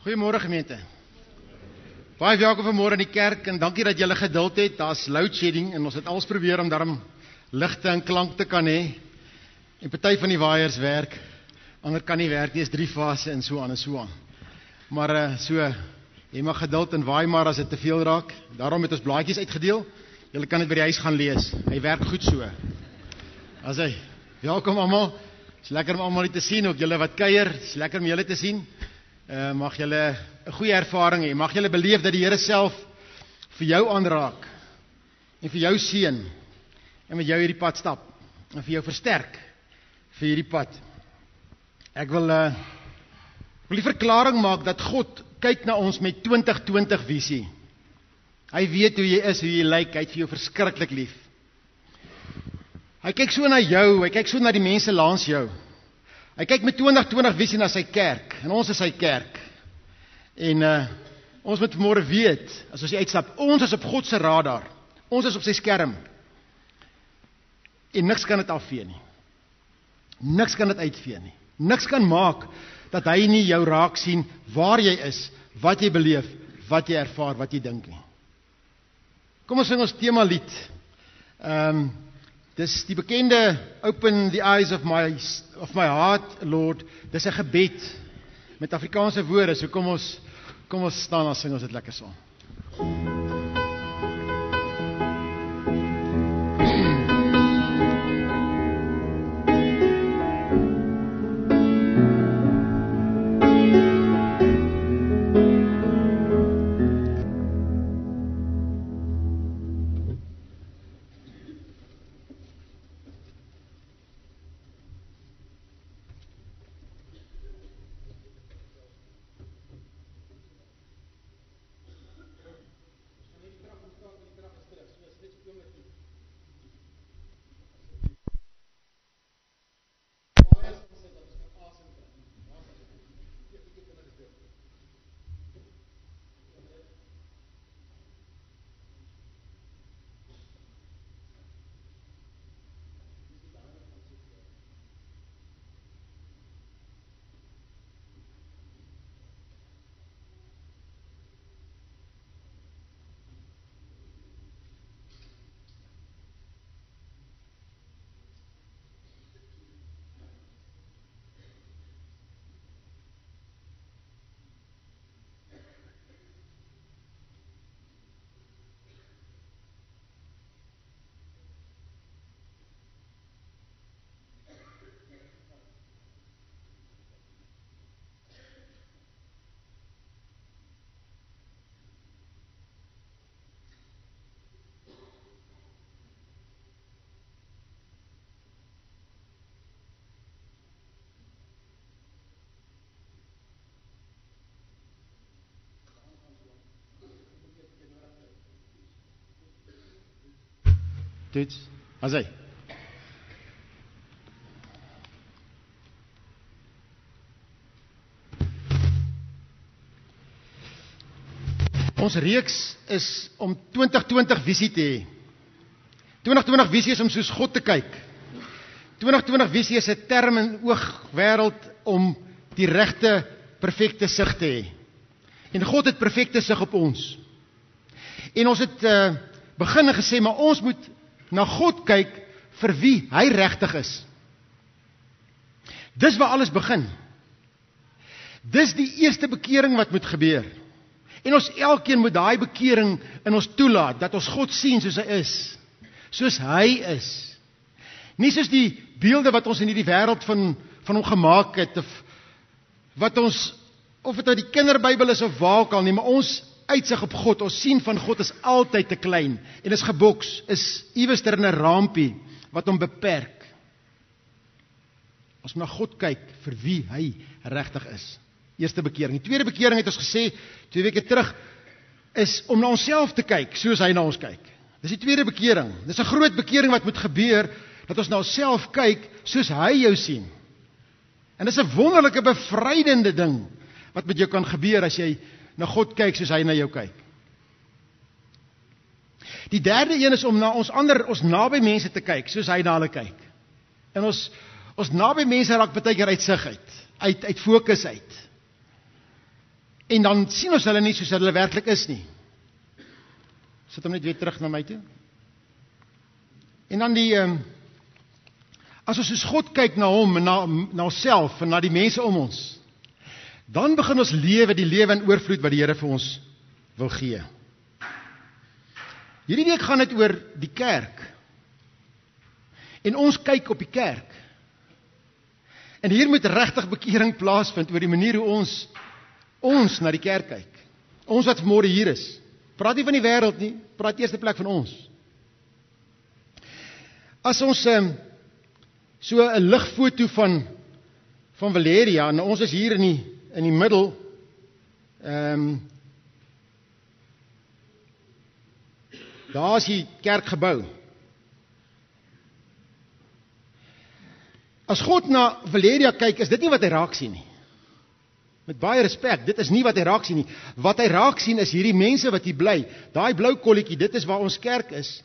Goeiemôre gemeente. Baie welkom vanmôre in die kerk en dankie dat julle geduld het. Daar's load shedding en ons het alles probeer om daarom ligte en klank te kan hê. En party van die waaiers werk, ander kan nie werk nie, is 3 fase en so aan en so aan. Maar jy mag geduld en waai maar as dit te veel raak. Daarom het ons blaadjies uitgedeel. Julle kan dit by die huis gaan lees. Hy werk goed so. As hy, welkom almal. Dit is lekker om almal te sien, ook julle wat kuier. Dit is lekker om julle te sien. Mag julle 'n goeie ervaring hê. Mag julle beleef dat die Here self vir jou aanraak en vir jou seën en met jou hierdie pad stap en vir jou versterk vir hierdie pad. Ek wil die verklaring maak dat God kyk na ons met 2020 visie. Hy weet hoe jy is, hoe jy lyk, hy het vir jou verskriklik lief. Hy kyk so na jou, hy kyk so na die mense langs jou. Hy kyk met 2020 visie na sy kerk, en ons is sy kerk. En ons moet vanmôre weet, as ons uitstap, ons is op God se radar. Ons is op sy skerm. En niks kan dit afvee nie. Niks kan dit uitvee nie. Niks kan maak dat hy nie jou raak sien waar jy is, wat jy beleef, wat jy ervaar, wat jy dink nie. Kom ons sing ons tema lied. Dis die bekende Open the Eyes of my Heart, Lord. Dis 'n gebed met Afrikaanse woorde. So kom ons staan en sing ons dit lekker saam. Toets, as hy. Ons reeks is om 2020 visie te hê. 2020 visie is om soos God te kyk. 2020 visie is 'n term in oogwêreld om die regte, perfekte sig te hê. En God het perfekte sig op ons. En ons het begin en gesê, maar ons moet na God kyk vir wie hy regtig is. Dis waar alles begin. Dis die eerste bekering wat moet gebeur. En ons elkeen moet daai bekering in ons toelaat, dat ons God sien soos hy is. Soos hy is. Nie soos die beelde wat ons in hierdie wêreld van hom gemaak het, of dit uit die kinderbybel is of waar ook al nie, maar ons uitsig op God, ons sien van God is altyd te klein, en is geboks, is iewers in 'n rampie, wat hom beperk. Ons moet na God kyk, vir wie hy regtig is. Eerste bekering. Die tweede bekering het ons gesê, 2 weke terug, is om na onsself te kyk, soos hy na ons kyk. Dis die tweede bekering. Dis 'n groot bekering wat moet gebeur, dat ons na onsself kyk, soos hy jou sien. En dis 'n wonderlike, bevrydende ding, wat met jou kan gebeur, as jy na God kyk soos hy na jou kyk. Die derde een is om na ons naby mense te kyk, soos hy na hulle kyk. En ons naby mense raak baie keer uit sig uit fokus uit. En dan sien ons hulle nie soos hulle werklik is nie. Sit hom net weer terug na my toe. En dan as ons soos God kyk na hom, en na onsself, en na die mense om ons, dan begin ons lewe die lewe in oorvloed wat die Here vir ons wil gee. Hierdie week gaan dit oor die kerk. En ons kyk op die kerk. En hier moet regtig bekering plaasvind oor die manier hoe ons na die kerk kyk. Ons wat vanmôre hier is. Praat nie van die wêreld nie, praat eerste plek van ons. As ons so 'n ligfoto van Valeria, en ons is hier in die middel, daar is die kerkgebou. As God na Valeria kyk, is dit nie wat hy raak sien nie. Met baie respek, dit is nie wat hy raak sien nie. Wat hy raak sien is hierdie mense wat hier bly. Daai blou kolletjie, dit is waar ons kerk is.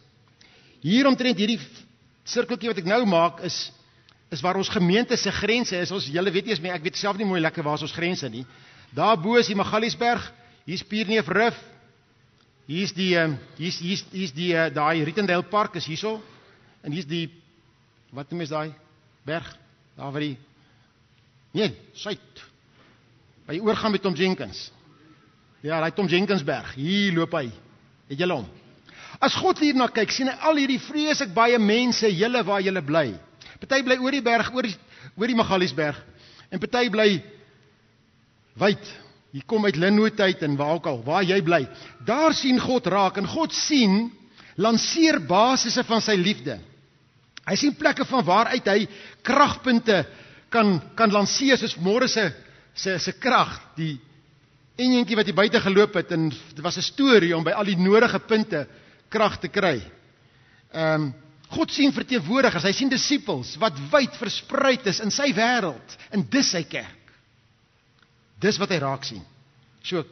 Hier omtrent hierdie sirkeltjie wat ek nou maak, is waar ons gemeente se grense is. Julle weet nie eens meer, ek weet self nie mooi lekker waar is ons grense nie. Daar bo is die Magaliesberg, hier is Pierneefrif, hier is die daai Rietendale Park is hierso, en hier is die, wat noem is daai berg, daar waar Suid, by die oorgang met Tom Jenkins. Ja, daai Tom Jenkins berg, hier loop hy, het julle hom. As God hierna kyk, sien hy al hierdie vreeslik baie mense, julle waar julle bly. Party bly oor die berg, oor die Magaliesberg, en party bly wyd. Hier kom uit Linwood uit en waar ook al, waar jy bly. Daar sien God raak, en God sien, lanceer basisse van sy liefde. Hy sien plekke van waaruit hy kragpunte kan lanceer, soos môre se krag, die enjentjie wat hier buite geloop het, en dit was 'n storie om by al die nodige punte krag te kry. God sien verteenwoordigers, hy sien disippels wat wyd verspreid is in sy wêreld, en dis sy kerk. Dis wat hy raak sien. So,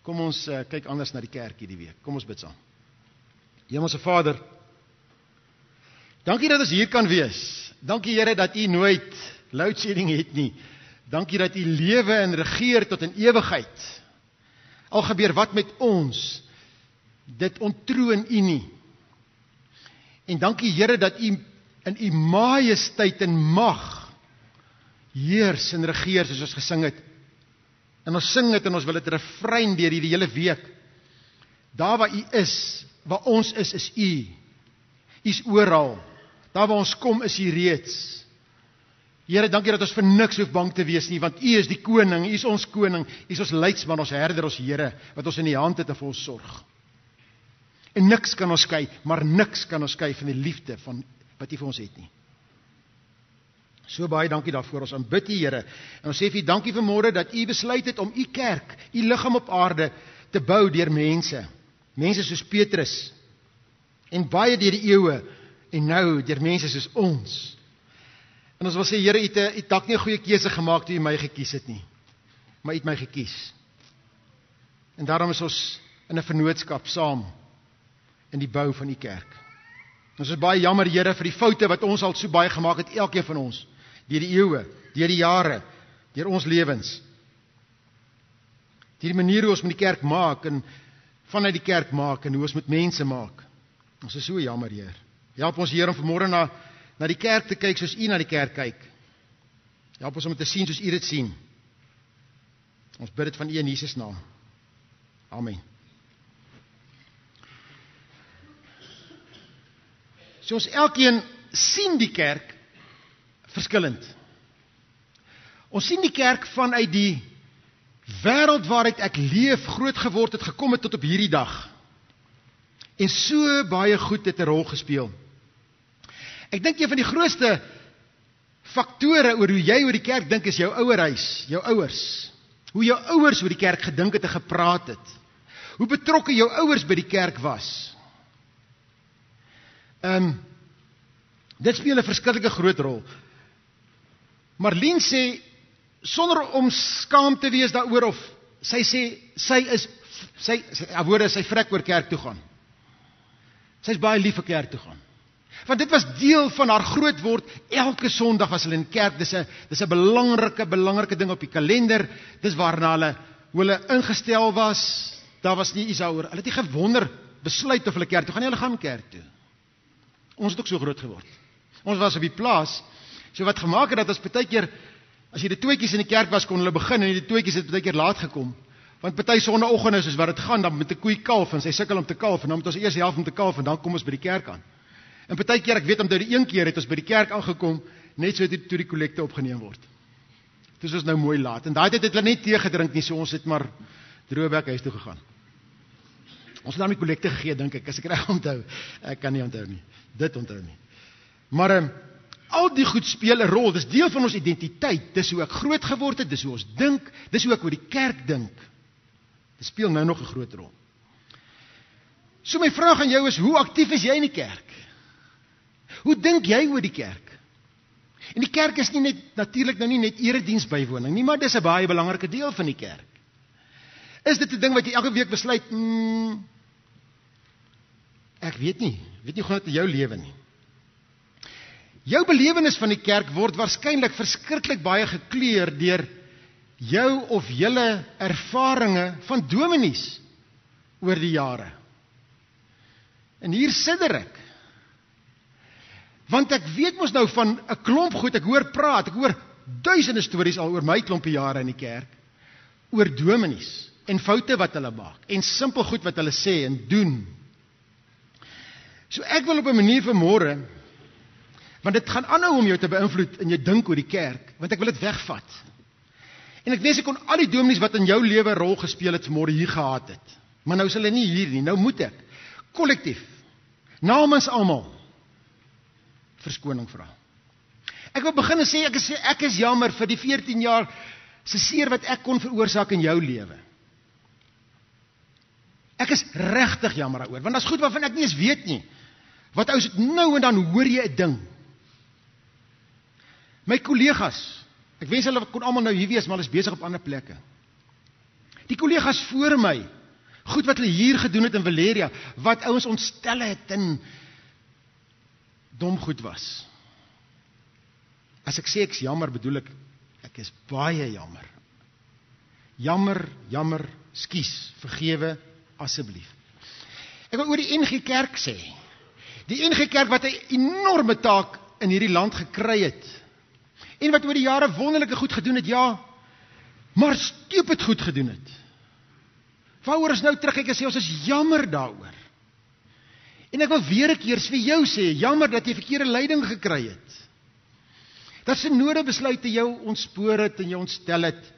kom ons kyk anders na die kerk hierdie week. Kom ons bid saam. Hemelse Vader, dankie dat ons hier kan wees. Dankie Here dat U nooit loadshedding het nie. Dankie dat U lewe en regeer tot in ewigheid. Al gebeur wat met ons, dit ontroon U nie. En dankie Here dat U in U majesteit en mag heers en regeer, soos ons gesing het. En ons sing het, en ons wil dit refrein deur hierdie hele week. Daar waar U is, waar ons is U. U is oral. Daar waar ons kom, is U reeds. Here, dankie dat ons vir niks hoef bang te wees nie, want U is die koning, U is ons koning, U is ons leidsman, ons herder, ons Here, wat ons in die hand het en vir ons sorg. En niks kan ons skei, maar niks kan ons skei van die liefde van wat U vir ons het nie. So baie dankie daarvoor, ons aanbid U Here, en ons sê vir U dankie vanmôre dat U besluit het om U kerk, U liggaam op aarde te bou deur mense soos Petrus, en baie deur die eeue, en nou deur mense soos ons. En ons wil sê, Here, U het dalk nie 'n goeie keuse gemaak toe U my gekies het nie, maar U het my gekies. En daarom is ons in 'n vennootskap saam in die bou van U kerk. Ons is baie jammer, Here, vir die foute wat ons al so baie gemaak het, elkeen van ons, deur die eeue, deur die jare, deur ons lewens. Die manier hoe ons met die kerk maak, en vanuit die kerk maak, en hoe ons met mense maak. Ons is so jammer, Heer. Help ons, Heer, om vanmôre na die kerk te kyk, soos U na die kerk kyk. Help ons om dit te sien, soos U dit sien. Ons bid dit van U in Jesus naam. Amen. So ons elkeen sien die kerk verskillend. Ons sien die kerk vanuit die wêreld waaruit ek leef, groot geword het, gekom het tot op hierdie dag. En so baie goed het 'n rol gespeel. Ek dink een van die grootste faktore oor hoe jy oor die kerk dink is jou ouerhuis, jou ouers. Hoe jou ouers oor die kerk gedink het en gepraat het. Hoe betrokke jou ouers by die kerk was. Dit speel 'n verskillike groot rol. Marlene sê, sonder om skaam te wees daaroor, of sy sê, sy vrek oor kerk toe gaan. Sy is baie lief vir kerk toe gaan. Want dit was deel van haar groot word, elke Sondag was hulle in kerk, dis 'n belangrike ding op die kalender, dis waarna hulle hoe hulle ingestel was, daar was nie iets daaroor. Hulle het nie gewonder, besluit of hulle kerk toe gaan, hulle gaan kerk toe. Ons het ook so groot geword. Ons was op die plaas, so wat gemaak het dat ons baie keer, as jy die toetjies in die kerk was, kon hulle begin, en die toetjies het baie keer laat gekom, want baie sonnaandoggende is wat dit gaan, dan met 'n koei kalf, en sy sukkel om te kalf, en dan moet ons eers help om te kalf, en dan kom ons by die kerk aan. En baie keer, ek weet omtrent die een keer het ons by die kerk aangekom, net so toe die kollekte opgeneem word. Dit is nou mooi laat, en daai tyd het hulle net tee gedrink nie, so ons het maar droeweg huis toe gegaan. Ons het dan die kollekte gegee, dink ek, as ek reg onthou. Ek kan nie onthou nie. Dit onthou nie. Maar al die goed speel 'n rol. Dis deel van ons identiteit. Dis hoe ek groot geword het, dis hoe ons dink, dis hoe ek oor die kerk dink. Dit speel nou nog 'n groot rol. So my vraag aan jou is, hoe aktief is jy in die kerk? Hoe dink jy oor die kerk? En die kerk is nie net, natuurlik nou nie net erediens bywoning nie, maar dis 'n baie belangrike deel van die kerk. Is dit 'n ding wat jy elke week besluit, ek weet nie hoe dit in jou lewe nie. Jou belewenis van die kerk word waarskynlik verskriklik baie gekleur deur jou of julle ervarings van dominees oor die jare. En hier sidder ek. Want ek weet mos nou van 'n klomp goed, ek hoor duisende stories al oor my klompie jare in die kerk, oor dominees, en foute wat hulle maak, en simpel goed wat hulle sê en doen. So ek wil op 'n manier vanmôre, want dit gaan aanhou om jou te beïnvloed in jou dink oor die kerk, want ek wil dit wegvat. En ek wens ek kon al die dominees wat in jou lewe 'n rol gespeel het vanmôre hier gehad het. Maar nou is hulle nie hier nie, nou moet ek kollektief, namens almal, verskoning vra. Ek wil begin en sê, ek is jammer vir die 14 jaar se seer wat ek kon veroorsaak in jou lewe. Ek is regtig jammer daaroor, want daar's goed waarvan ek nie eens weet nie. Wat ou sit nou en dan hoor jy 'n ding. My kollegas, ek wens hulle kon almal nou hier wees, maar hulle is besig op ander plekke. Die kollegas voor my, goed wat hulle hier gedoen het in Valeria, wat ouens ontstel het en dom goed was. As ek sê ek is jammer, bedoel ek is baie jammer. Jammer, skus, vergewe, asseblief. Ek wil oor die NG Kerk sê. Die NG Kerk wat 'n enorme taak in hierdie land gekry het. En wat oor die jare wonderlike goed gedoen het, ja, maar stupid goed gedoen het. Waaroor ons nou terugkyk en sê, ons is jammer daaroor. En ek wil weer 'n keer vir jou sê, jammer dat jy verkeerde leiding gekry het. Dat synode besluite jou ontspoor het en jou ontstel het.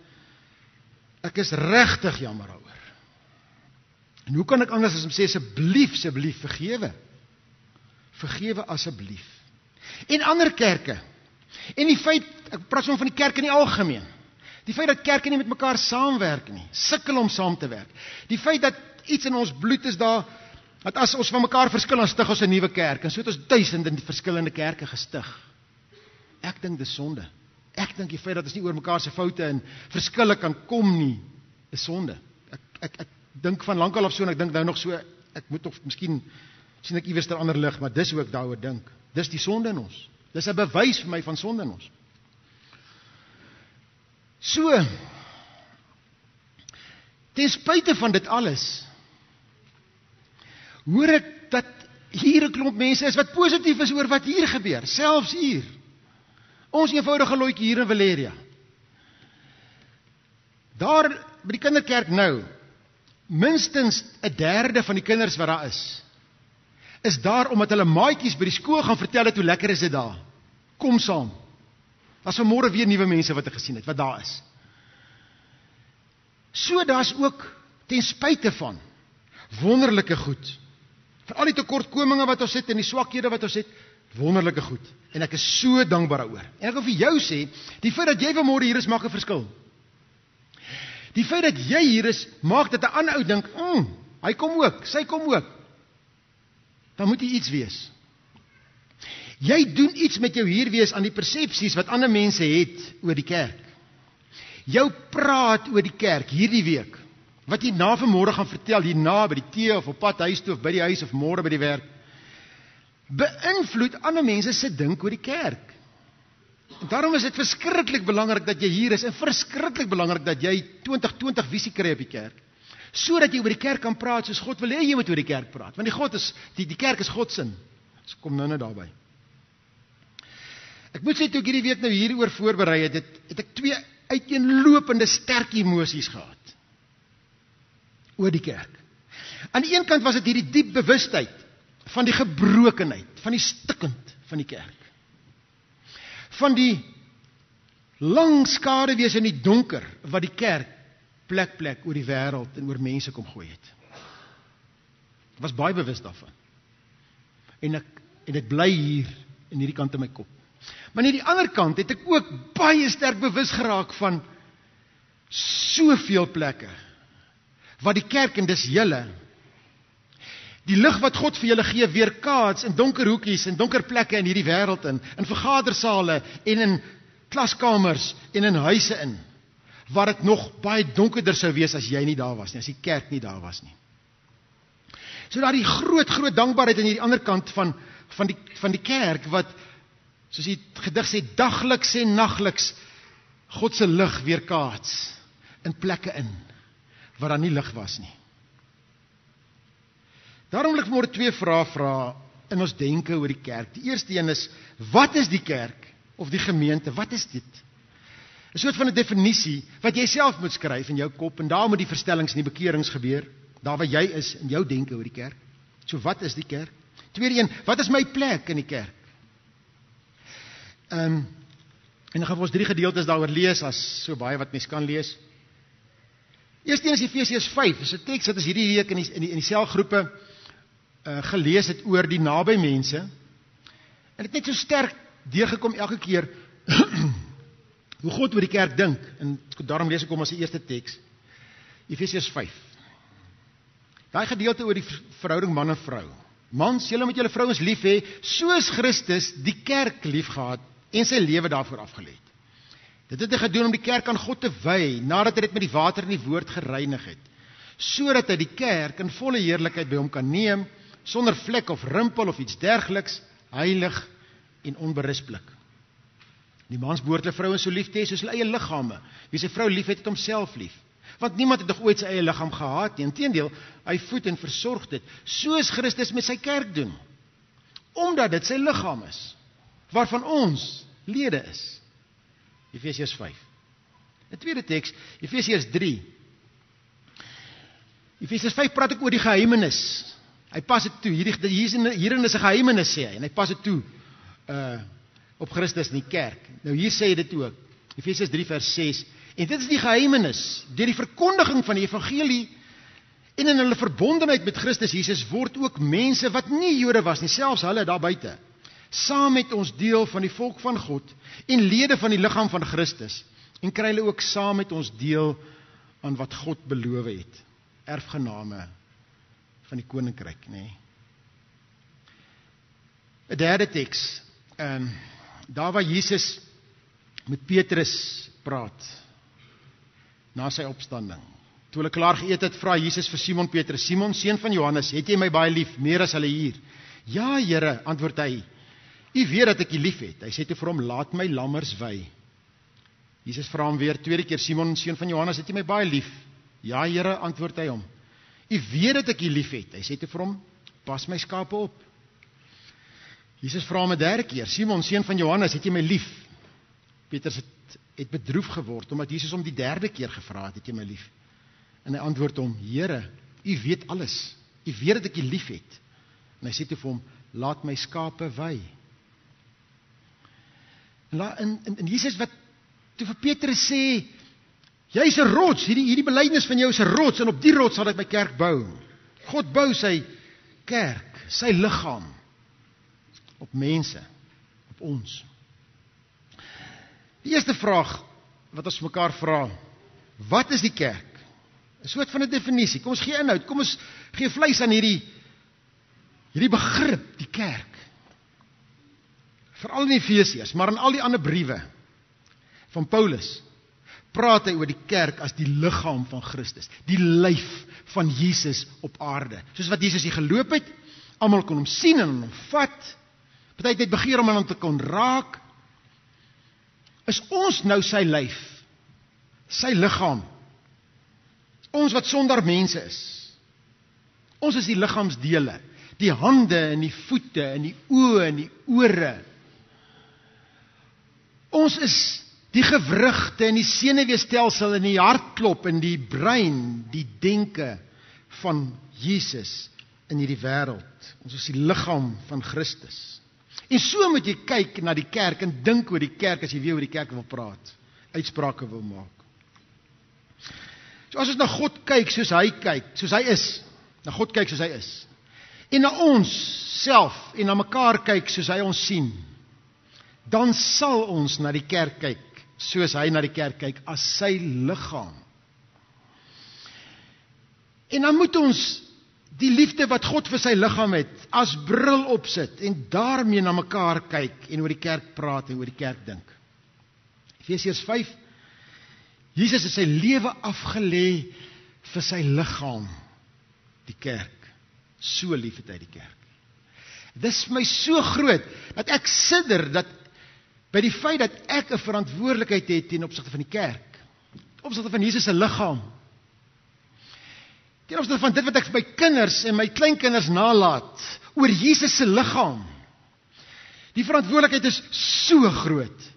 Ek is regtig jammer daaroor. En hoe kan ek anders as om sê, asseblief, vergewe. Vergewe asseblief. En ander kerke. En die feit, ek praat van die kerk in die algemeen. Die feit dat kerke nie met mekaar saamwerk nie, sukkel om saam te werk. Die feit dat iets in ons bloed is daar, dat as ons van mekaar verskil, dan stig ons 'n nuwe kerk. En so het ons duisende verskillende kerke gestig. Ek dink dis sonde. Ek dink die feit dat ons nie oor mekaar se foute en verskille kan kom nie, is sonde. Ek dink van lankal af so, en ek dink nou nog so, ek moet of miskien sien ek iewers 'n ander lig, maar dis hoe ek daaroor dink. Dis die sonde in ons. Dis 'n bewys vir my van sonde in ons. So, ten spyte van dit alles, hoor ek dat hier 'n klomp mense is wat positief is oor wat hier gebeur, selfs hier. Ons eenvoudige loetjie hier in Valeria. Daar by die kinderkerk nou, minstens 1/3 van die kinders wat daar is daar omdat hulle maatjies by die skool gaan vertel het hoe lekker is dit daar. Kom saam. As vanmôre weer nuwe mense wat ek gesien het, wat daar is. So daar's ook ten spyte van wonderlike goed. Vir al die tekortkominge wat ons het en die swakhede wat ons het, wonderlike goed. En ek is so dankbaar daaroor. En ek wil vir jou sê, die feit dat jy vanmôre hier is, maak 'n verskil. Die feit dat jy hier is, maak dat 'n ander ou dink, hy kom ook, sy kom ook. Dan moet jy iets wees. Jy doen iets met jou hier wees aan die persepsies wat ander mense het oor die kerk. Jou praat oor die kerk hierdie week, wat jy na vanmôre gaan vertel, hierna by die tee of op pad huis toe of by die huis of môre by die werk, beïnvloed ander mense se dink oor die kerk. En daarom is dit verskriklik belangrik dat jy hier is, en verskriklik belangrik dat jy 2020 visie kry op die kerk, sodat jy oor die kerk kan praat, soos God wil hê jy moet oor die kerk praat, want die kerk is God sin. So kom nou net daarby. Ek moet sê, toe ek hierdie week nou hieroor voorberei het, het ek 2 uiteenlopende sterk emosies gehad, oor die kerk. Aan die een kant was dit hierdie diep bewustheid, van die gebrokenheid, van die stikkend van die kerk. Van die lang skaduwees in die donker, wat die kerk plek oor die wêreld en oor mense kom gooi het. Ek was baie bewus daarvan. En dit bly hier, in hierdie kant in my kop. Maar aan die ander kant het ek ook baie sterk bewus geraak van soveel plekke, wat die kerk, en dis julle, die lig wat God vir julle gee, weerkaats in donker hoekies, in donker plekke in hierdie wêreld in vergadersale, en in klaskamers, en in huise in, waar dit nog baie donkerder sou wees as jy nie daar was nie, as die kerk nie daar was nie. So daar die groot dankbaarheid aan hierdie ander kant van die kerk, wat, soos die gedig sê, dagliks en nagliks God se lig weerkaats in plekke in, waar daar nie lig was nie. Daarom wil ek vanmôre 2 vrae vra in ons denke oor die kerk. Die eerste een is, wat is die kerk, of die gemeente, wat is dit? 'n soort van 'n definisie, wat jy self moet skryf in jou kop, en daar moet die verstellings en die bekerings gebeur, daar waar jy is, in jou denke oor die kerk. So wat is die kerk? Tweede een, wat is my plek in die kerk? En dan gaan ons 3 gedeeltes daaroor lees, as so baie wat mens kan lees. Eerste een is Efesiërs 5, dis 'n teks wat ons hierdie week in die selgroepe gelees het oor die naby mense, en het net so sterk deurgekom elke keer, hoe God oor die kerk dink, en daarom lees ek hom as die eerste teks, Efesiërs 5. Daai gedeelte oor die verhouding man en vrou. Mans, julle moet julle vrouens lief hê, soos Christus die kerk lief gehad, en sy lewe daarvoor afgelê het. Dit het hy gedoen om die kerk aan God te wy, nadat hy dit met die water en die woord gereinig het, sodat hy die kerk in volle heerlikheid by hom kan neem, sonder vlek of rimpel of iets dergeliks, heilig en onberispelik. Die mans behoort hulle vrouens so lief te hê soos hulle eie liggame. Wie sy vrou lief het, het homself lief. Want niemand het nog ooit sy eie liggaam gehaat nie. Inteendeel, hy voed en versorg dit, soos Christus met sy kerk doen. Omdat dit sy liggaam is, waarvan ons lede is. Efesiërs 5. 'n tweede teks, Efesiërs 3. Efesiërs 5 praat ek oor die geheimenis. Hy pas dit toe, hierin is 'n geheimenis, sê hy, en hy pas dit toe op Christus in die kerk. Nou hier sê hy dit ook, Efesiërs 3 vers 6, en dit is die geheimenis, deur die verkondiging van die evangelie, en in hulle verbondenheid met Christus Jesus, word ook mense wat nie Jode was nie, selfs hulle daar buite, saam met ons deel van die volk van God, en lede van die liggaam van Christus, en kry hulle ook saam met ons deel aan wat God beloof het, erfgename van die koninkryk, nê. 'n derde teks, daar waar Jesus met Petrus praat, na sy opstanding. Toe hulle klaar geëet het, vra Jesus vir Simon Petrus, Simon, seun van Johannes, het jy my baie lief, meer as hulle hier? Ja, Here, antwoord hy, u weet dat ek u lief het. Hy sê toe vir hom, laat my lammers wy. Jesus vra hom weer, tweede keer, Simon, seun van Johannes, het jy my baie lief? Ja, Here, antwoord hy hom, u weet dat ek u lief het. Hy sê toe vir hom, pas my skape op. Jesus vra hom 'n derde keer, Simon, seun van Johannes, het jy my lief? Petrus het bedroef geword, omdat Jesus hom die derde keer gevra het jy my lief? En hy antwoord hom, Here, u weet alles, u weet dat ek u lief het. En hy sê toe vir hom, laat my skape wy. En Jesus wat toe vir Petrus sê, jy is 'n rots, hierdie belydenis van jou is 'n rots, en op die rots sal ek my kerk bou. God bou sy kerk, sy liggaam, op mense, op ons. Die eerste vraag, wat ons mekaar vra, wat is die kerk? 'n soort van 'n definisie, kom ons gee inhoud, kom ons gee vleis aan hierdie begrip, die kerk. Veral in Efesiërs, maar in al die ander briewe van Paulus, praat hy oor die kerk as die liggaam van Christus, die lyf van Jesus op aarde. Soos wat Jesus hier geloop het, almal kon hom sien en hom vat, party het begeer om aan hom te kon raak, is ons nou sy lyf, sy liggaam. Ons wat sonder mense is. Ons is die liggaamsdele, die hande en die voete en die oë en die ore. Ons is die gewrigte en die senuweestelsel en die hartklop en die brein, die denke van Jesus in hierdie wêreld. Ons is die liggaam van Christus. En so moet jy kyk na die kerk en dink oor die kerk as jy weer oor die kerk wil praat, uitsprake wil maak. So as ons na God kyk soos hy kyk, soos hy is, na God kyk soos hy is, en na ons self en na mekaar kyk soos hy ons sien, dan sal ons na die kerk kyk soos hy na die kerk kyk, as sy liggaam. En dan moet ons die liefde wat God vir sy liggaam het, as bril opsit, en daarmee na mekaar kyk, en oor die kerk praat, en oor die kerk dink. Efesiërs 5, Jesus het sy lewe afgelê vir sy liggaam, die kerk. So lief het hy die kerk. Dit is vir my so groot, dat ek sidder, dat by die feit dat ek 'n verantwoordelikheid het ten opsigte van die kerk, ten opsigte van Jesus se liggaam, ten opsigte van dit wat ek vir my kinders en my kleinkinders nalaat, oor Jesus se liggaam. Die verantwoordelikheid is so groot.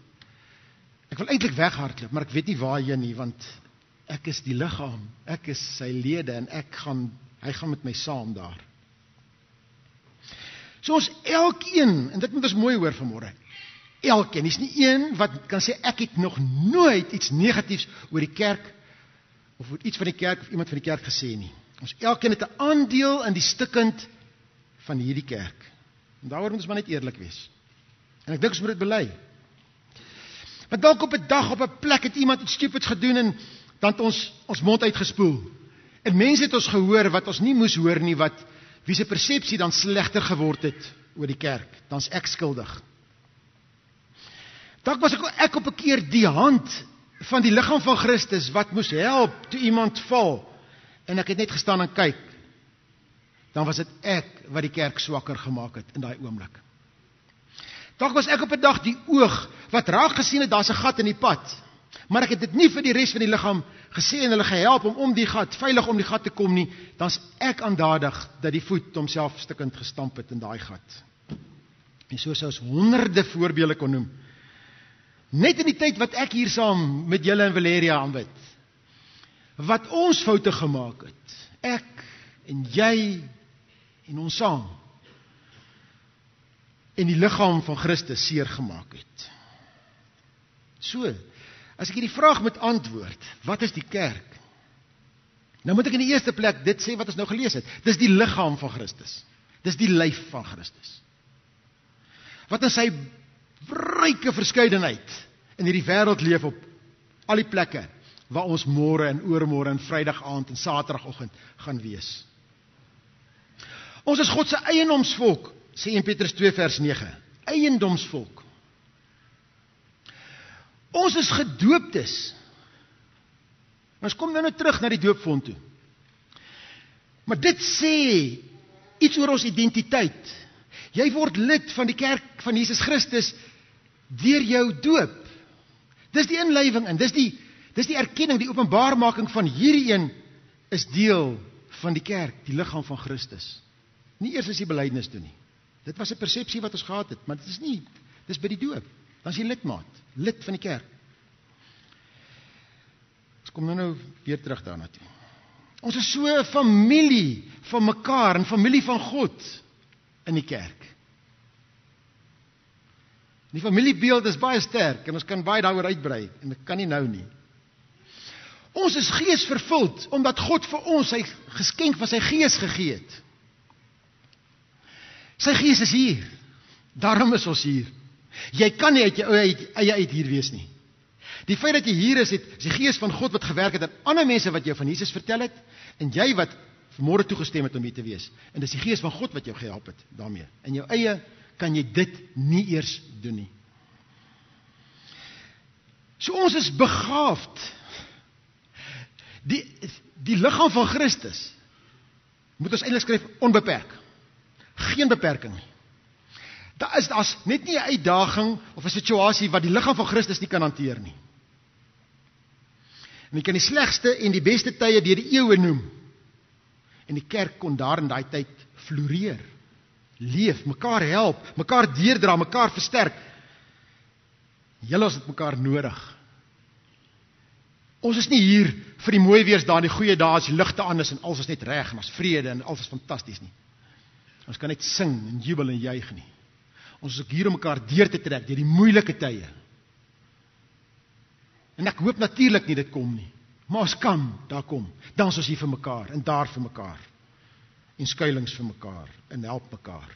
Ek wil eintlik weghardloop, maar ek weet nie waarheen nie, want ek is die liggaam, ek is sy lede, en hy gaan met my saam daar. So ons elkeen, en dit moet ons mooi hoor vanmôre, elkeen, is nie een wat kan sê, ek het nog nooit iets negatiefs oor die kerk, of oor iets van die kerk, of iemand van die kerk gesê nie. Ons elkeen het 'n aandeel in die stikkend van hierdie kerk. En daaroor moet ons maar net eerlik wees. En ek dink ons moet dit bely. Want dalk op 'n dag, op 'n plek, het iemand iets stupids gedoen, en dan het ons mond uitgespoel. En mense het ons gehoor, wat ons nie moes hoor nie, wie se persepsie dan slegter geword het oor die kerk. Dan's ek skuldig. Dalk was ek op 'n keer die hand van die liggaam van Christus, wat moes help toe iemand val, en ek het net gestaan en kyk. Dan was dit ek wat die kerk swakker gemaak het in daai oomblik. Dalk was ek op 'n dag die oog wat raak gesien het, daar's 'n gat in die pad, maar ek het dit nie vir die res van die liggaam gesê en hulle gehelp om die gat, veilig om die gat te kom nie. Dan's ek aandadig dat die voet homself stukkend gestamp het in daai gat. En so sou ons honderde voorbeelde kon noem. Net in die tyd wat ek hier saam met julle in Valeria aanbid, wat ons foute gemaak het, ek en jy en ons saam, en die liggaam van Christus seer gemaak het. So, as ek hierdie vraag moet antwoord, wat is die kerk? Nou moet ek in die eerste plek dit sê wat ons nou gelees het. Dis die liggaam van Christus. Dis die lyf van Christus. Wat in sy ryke verskeidenheid in hierdie wêreld leef op al die plekke waar ons môre en oormôre en Vrydag aand en Saterdagoggend gaan wees. Ons is God se eiendomsvolk, sê 1 Petrus 2 vers 9. Eiendomsvolk. Ons is gedooptes. Ons kom nou terug na die doopfont toe. Maar dit sê iets oor ons identiteit. Jy word lid van die kerk van Jesus Christus deur jou doop. Dis die inlywing in, dis die erkenning, die openbaarmaking van hierdie een is deel van die kerk, die liggaam van Christus. Nie eers as jy belydenis doen nie. Dit was 'n persepsie wat ons gehad het, maar dit is nie, dis by die doop. Dan is jy lidmaat, lid van die kerk. Ons kom nou weer terug daarna toe. Ons is so 'n familie van mekaar, 'n familie van God in die kerk. Die familiebeeld is baie sterk, en ons kan baie daaroor uitbrei, en ek kan nie nou nie. Ons is gees vervuld, omdat God vir ons sy geskenk van sy gees gegee het. Sy gees is hier, daarom is ons hier. Jy kan nie uit jou eie uit hier wees nie. Die feit dat jy hier is die gees van God wat gewerk het aan ander mense wat jou van Jesus vertel het, en jy wat vanmôre toegestem het om hier te wees. En dis die gees van God wat jou gehelp het daarmee. In jou eie kan jy dit nie eers doen nie. So ons is begaafd. Die liggaam van Christus, moet ons eintlik skryf, onbeperk. Geen beperking nie. Daar's net nie 'n uitdaging of 'n situasie wat die liggaam van Christus nie kan hanteer nie. En jy kan die slegste en die beste tye deur die eeue noem. En die kerk kon daar in daai tyd floreer, leef, mekaar help, mekaar deurdra, mekaar versterk. Julle het mekaar nodig. Ons is nie hier vir die mooi weersdae en die goeie dae as die ligte aan is en alles is net reg en ons vrede en alles is fantasties nie. Ons kan net sing en jubel en juig nie. Ons is ook hier om mekaar deur te trek deur die moeilike tye. En ek hoop natuurlik nie dit kom nie. Maar ons kan daar kom. Dan is ons hier vir mekaar en daar vir mekaar. En skuilings vir mekaar en help mekaar.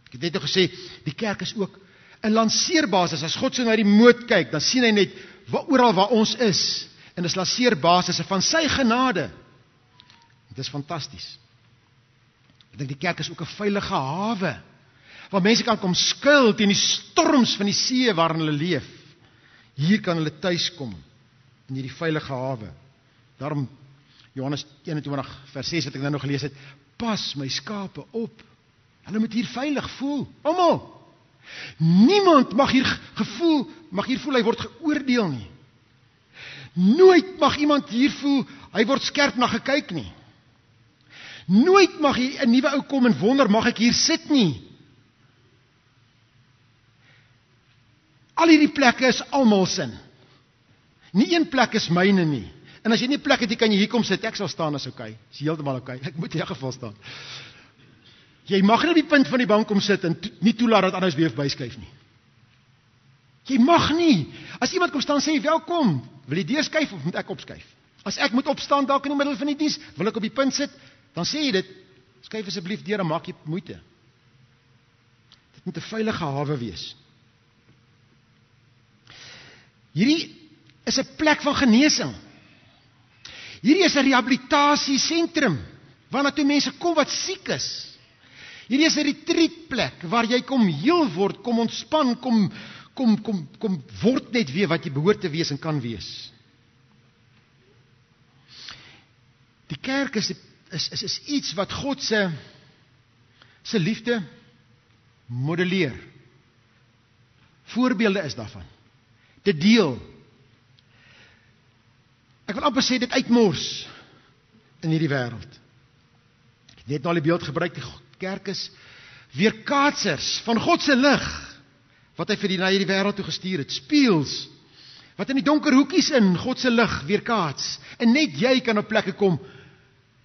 Ek het net nog gesê, die kerk is ook 'n lanceerbasis. As God so na die moot kyk, dan sien hy net oral waar ons is. En dis lanceerbasisse van sy genade. Dit is fantasties. Ek dink die kerk is ook 'n veilige hawe, waar mense kan kom skuil teen die storms van die see waarin hulle leef. Hier kan hulle tuis kom, in hierdie veilige hawe. Daarom, Johannes 21 vers 6 wat ek nou nog gelees het, pas my skape op. Hulle moet hier veilig voel, almal. Niemand mag hier voel hy word geoordeel nie. Nooit mag iemand hier voel hy word skerp na gekyk nie. Nooit mag hier 'n nuwe ou kom en wonder, mag ek hier sit nie. Al hierdie plekke is almal sin. Nie een plek is myne nie. En as jy nie 'n plek het, kan jy hier kom sit, ek sal staan as okay. Is heeltemal okay. Ek moet in elk geval staan. Jy mag nie op die punt van die bank kom sit en nie toelaat dat anders weer byskuif nie. Jy mag nie. As iemand kom staan sê jy welkom, wil jy deurskuif of moet ek opskuif? As ek moet opstaan dalk in die middel van die diens, wil ek op die punt sit, dan sê jy dit, skuif asseblief deur en maak jy moeite. Dit moet 'n veilige hawe wees. Hierdie is 'n plek van genesing. Hierdie is 'n rehabilitasiesentrum waarna toe mense kom wat siek is. Hierdie is 'n retreatplek waar jy kom heel word, kom ontspan, kom word net weer wat jy behoort te wees en kan wees. Die kerk is iets wat God se liefde modelleer. Voorbeelde is daarvan. Dit deel. Ek wil amper sê dit uitmors in hierdie wêreld. Ek het net nou die beeld gebruik, die kerk is weerkaatsers van God se lig wat hy vir na hierdie wêreld toe gestuur het. Spieëls wat in die donker hoekies in God se lig weerkaats. En net jy kan op plekke kom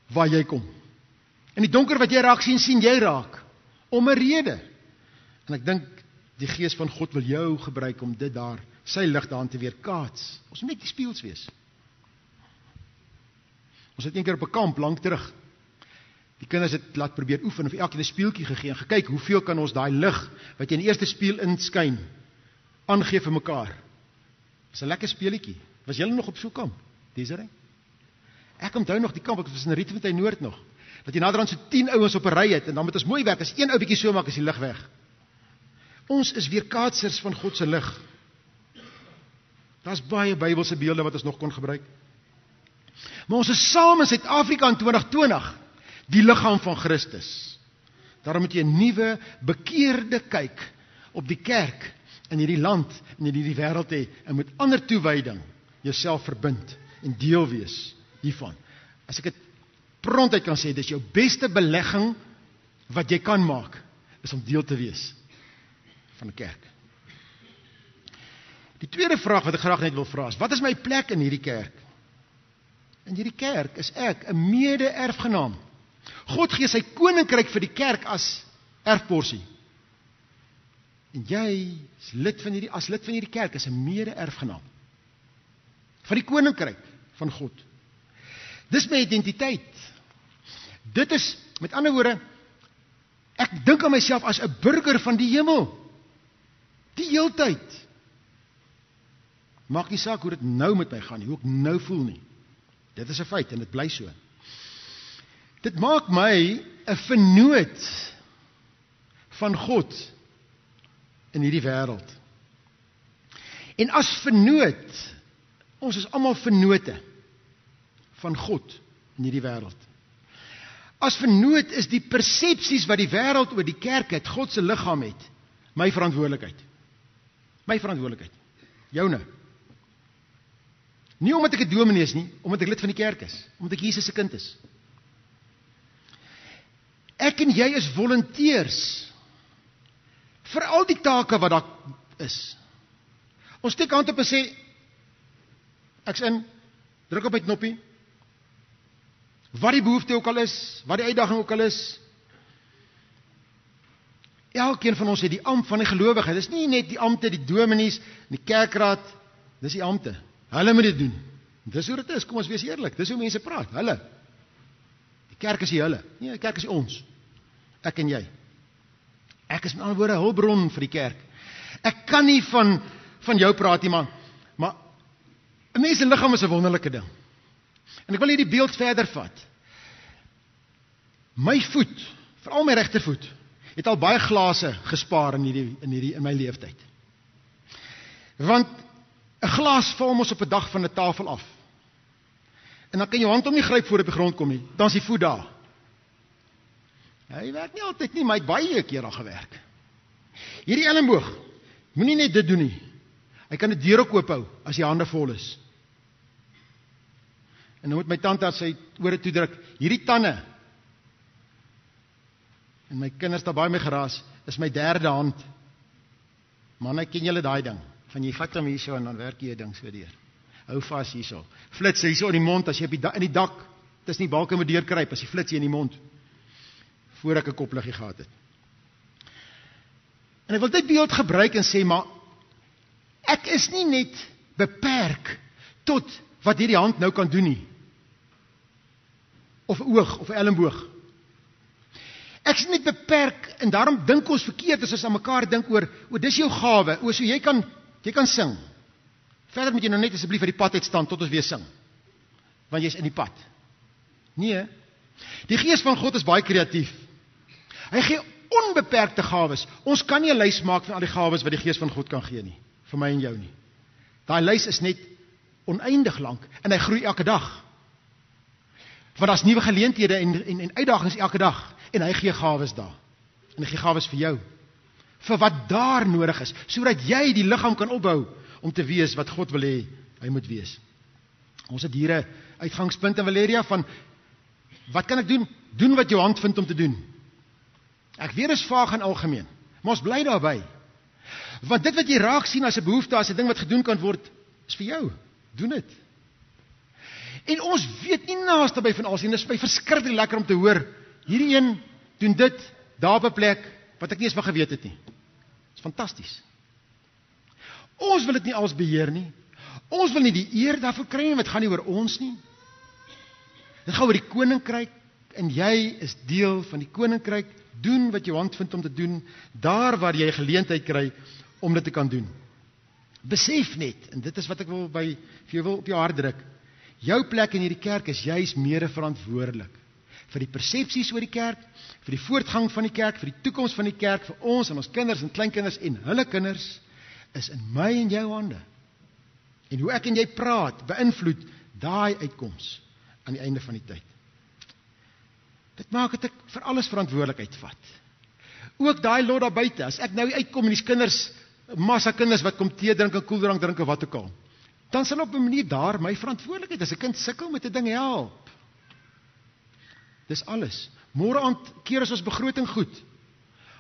waar jy kom. In die donker wat jy raak sien jy raak om 'n rede. En ek dink die Gees van God wil jou gebruik om dit daar, sy lig daarin te weerkaats. Ons moet net die spieëls wees. Ons het een keer op 'n kamp lank terug. Die kinders het laat probeer oefen en vir elkeen 'n spieeltjie gegee en gekyk hoeveel kan ons daai lig wat jy in die eerste spieël inskyn aangee vir mekaar. Dis 'n lekker speelietjie. Was julle nog op so 'n kamp? Desiree? Ek onthou nog die kamp, ek was in Rietfontein Noord nog. Dat jy naderhand so 10 ouens op 'n ry het en dan moet ons mooi werk. As een ou bietjie so maak, is die lig weg. Ons is weerkaatsers van God se lig. Daar's baie Bybelse beelde wat ons nog kon gebruik. Maar ons is saam in Suid-Afrika in 2020, die liggaam van Christus. Daarom moet jy 'n nuwe, bekeerde kyk op die kerk in hierdie land en in hierdie wêreld hê en met ander toewyding jouself verbind en deel wees hiervan. As ek dit prontuit kan sê, dis jou beste belegging wat jy kan maak, is om deel te wees van 'n kerk. Die tweede vraag wat ek graag net wil vra is, wat is my plek in hierdie kerk? In hierdie kerk is ek 'n mede-erfgenaam. God gee sy koninkryk vir die kerk as erfporsie. En jy as lid van hierdie kerk is 'n mede-erfgenaam van die koninkryk van God. Dis my identiteit. Dit is, met ander woorde, ek dink aan myself as 'n burger van die hemel. Die heeltyd. Maak nie saak hoe dit nou met my gaan nie, hoe ek nou voel nie. Dit is 'n feit en dit bly so. Dit maak my 'n vennoot van God in hierdie wêreld. En as vennoot, ons is almal vennote van God in hierdie wêreld. As vernoot is die persepsies wat die wêreld oor die kerk het, God se liggaam het, my verantwoordelikheid. My verantwoordelikheid. Joune. Nie omdat ek 'n dominee is nie, omdat ek lid van die kerk is, omdat ek Jesus se kind is. Ek en jy is volonteërs vir al die take wat daar is. Ons steek hand op en sê, ek's in, druk op my knoppie, wat die behoefte ook al is, wat die uitdaging ook al is. Elkeen van ons het die ampt van die gelowige. Dis nie net die ampte, die dominees, die kerkraad, dis die ampte. Hulle moet dit doen. Dis hoe dit is, kom ons wees eerlik, dis hoe mense praat, hulle. Die kerk is die hulle, nee, die kerk is ons. Ek en jy. Ek is met ander woorde 'n hulpbron vir die kerk. Ek kan nie van jou praat nie, maar 'n mens se liggaam is 'n wonderlike ding. En ek wil hierdie beeld verder vat. My voet, veral my regtervoet, het al baie glase gespaar in my leeftyd. Want 'n glas val mos op 'n dag van 'n tafel af. En dan kan jou hand hom nie gryp voor op die grond kom nie. Dan is die voet daar. Hy werk nie altyd nie, maar hy het baie keer al gewerk. Hierdie elmboog, moenie net dit doen nie. Hy kan die deur ook oop hou as die hande vol is. En nou moet my tandarts sy ore toedruk. Hierdie tande, en my kinders daar baie mee geraas, is my derde hand. Man, ek ken julle daai ding. Van jy vat hom hierso en dan werk jy 'n ding so deur. Hou vas hierso. Flits hierso in die mond as jy in die dak, dis nie balke moet deurkruip as jy flits hier in die mond. Voor ek 'n kopliggie gehad het. En ek wil dit beeld gebruik en sê, maar ek is nie net beperk tot wat hierdie hand nou kan doen nie. Of 'n oog, of 'n elmboog. Ek is nie beperk, en daarom dink ons verkeerd as ons aan mekaar dink oor dis jou gawe, so jy kan sing. Verder moet jy nou net asseblief uit die pad uit staan tot ons weer sing. Want jy is in die pad. Nee, die Gees van God is baie kreatief. Hy gee onbeperkte gawes. Ons kan nie 'n lys maak van al die gawes wat die Gees van God kan gee nie. Vir my en jou nie. Daai lys is net oneindig lank en hy groei elke dag. Want daar's nuwe geleenthede en uitdagings elke dag en hy gee gawes daar. En hy gee gawes vir jou. Vir wat daar nodig is, sodat jy die liggaam kan opbou om te wees wat God wil hê hy moet wees. Ons het hier 'n uitgangspunt in Valeria van wat kan ek doen? Doen wat jou hand vind om te doen. Ek weet is vaag en algemeen, maar ons bly daarby. Want dit wat jy raak sien as 'n behoefte, as 'n ding wat gedoen kan word, is vir jou. Doen dit. En ons weet nie naaste by van alles nie. Dit is my verskriklik lekker om te hoor, hierdie een doen dit, daar op 'n plek, wat ek nie eens van geweet het nie. Dit is fantasties. Ons wil dit nie als beheer nie. Ons wil nie die eer daarvoor kry nie, want het gaan nie oor ons nie. Dit gaan oor die koninkryk, en jy is deel van die koninkryk. Doen wat jou hand vind om te doen, daar waar jy geleentheid kry om dit te kan doen. Besef net, en dit is wat ek wil vir jou wil op jou hart druk, jou plek in hierdie kerk is juis mede verantwoordelik vir die persepsies oor die kerk, vir die voortgang van die kerk, vir die toekoms van die kerk, vir ons en ons kinders en kleinkinders en hulle kinders, is in my en jou hande. En hoe ek en jy praat, beïnvloed daai uitkoms aan die einde van die tyd. Dit maak dat ek vir alles verantwoordelikheid vat. Ook daai lot daar buite, as ek nou uitkom en die kinders, massa kinders wat kom tee drink en koeldrank drink of wat ook al, dan sal op 'n manier daar my verantwoordelikheid, as 'n kind sukkel met 'n ding, help. Dis alles. Môre aand keer as ons begroting goed.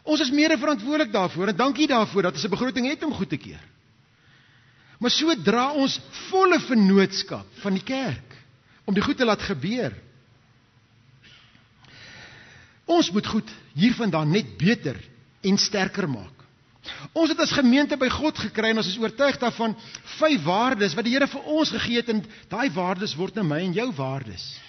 Ons is mede verantwoordelik daarvoor, en dankie daarvoor, dat ons 'n begroting het om goed te keer. Maar so dra ons volle vennootskap van die kerk, om die goed te laat gebeur. Ons moet goed hiervandaan net beter en sterker maak. Ons het as gemeente by God gekry, en ons is oortuig daarvan, 5 waardes wat die Here vir ons gegee het, en daai waardes word nou my en jou waardes.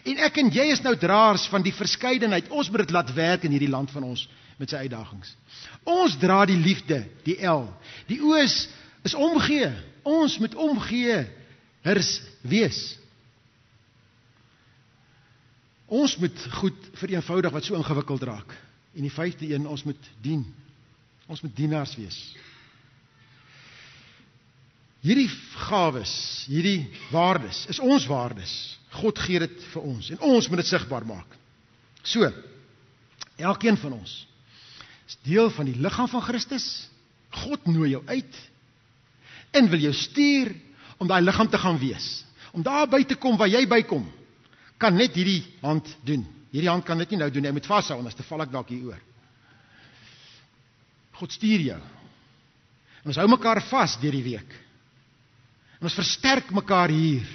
En ek en jy is nou draers van die verskeidenheid. Ons moet dit laat werk in hierdie land van ons, met sy uitdagings. Ons dra die liefde, die L. Die O is omgee. Ons moet omgeers wees. Ons moet goed vereenvoudig wat so ingewikkeld raak. En die 5de een, ons moet dien. Ons moet dienaars wees. Hierdie gawes, hierdie waardes, is ons waardes. God gee dit vir ons, en ons moet dit sigbaar maak. So, elkeen van ons is deel van die liggaam van Christus. God nooi jou uit en wil jou stuur om daai liggaam te gaan wees. Om daar by te kom waar jy bykom, kan net hierdie hand doen. Hierdie hand kan dit nie nou doen, jy moet vashou, anders te val ek dalk hier oor. God stuur jou. En ons hou mekaar vas deur die week. En ons versterk mekaar hier,